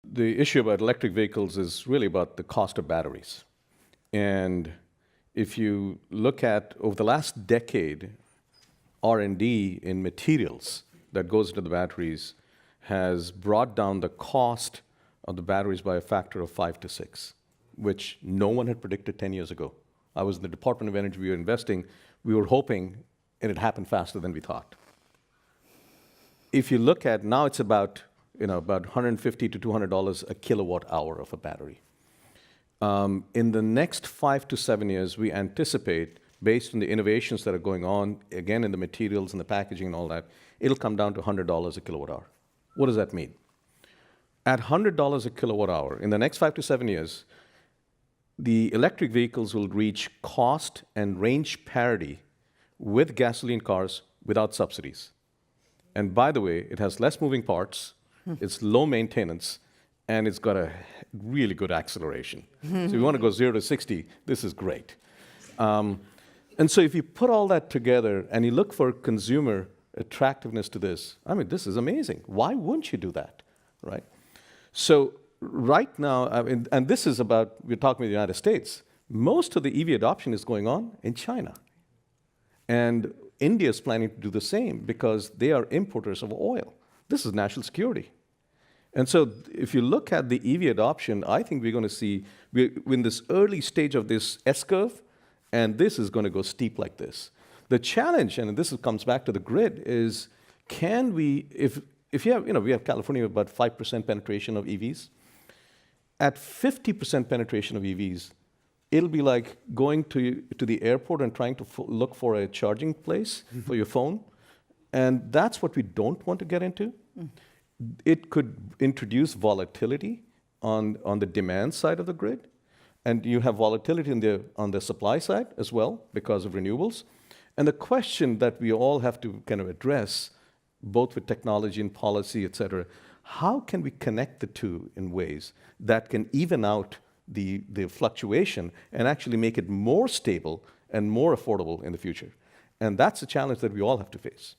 The issue about electric vehicles is really about the cost of batteries. And if you look at over the last decade, R&D in materials that goes into the batteries has brought down the cost of the batteries by a factor of 5 to 6, which no one had predicted 10 years ago. I was in the Department of Energy, we were investing, we were hoping, and it happened faster than we thought. If you look at now, it's about $150 to $200 a kilowatt hour of a battery. In the next 5 to 7 years, we anticipate, based on the innovations that are going on, again in the materials and the packaging and all that, it'll come down to $100 a kilowatt hour. What does that mean? At $100 a kilowatt hour, in the next 5 to 7 years, the electric vehicles will reach cost and range parity with gasoline cars without subsidies. And by the way, it has less moving parts, it's low maintenance, and it's got a really good acceleration. So if you want to go 0 to 60, this is great. And so if you put all that together and you look for consumer attractiveness to this, I mean, this is amazing. Why wouldn't you do that, right? So right now, and this is about, we're talking about the United States, most of the EV adoption is going on in China. And India is planning to do the same because they are importers of oil. This is national security. And so if you look at the EV adoption, I think we're going to see, we're in this early stage of this S-curve, and this is going to go steep like this. The challenge, and this comes back to the grid, is can we, if you have, we have California with about 5% penetration of EVs. At 50% penetration of EVs, it'll be like going to the airport and trying to look for a charging place for your phone. And that's what we don't want to get into. It could introduce volatility on the demand side of the grid. And you have volatility on the supply side as well because of renewables. And the question that we all have to kind of address, both with technology and policy, et cetera, how can we connect the two in ways that can even out the fluctuation and actually make it more stable and more affordable in the future? And that's a challenge that we all have to face.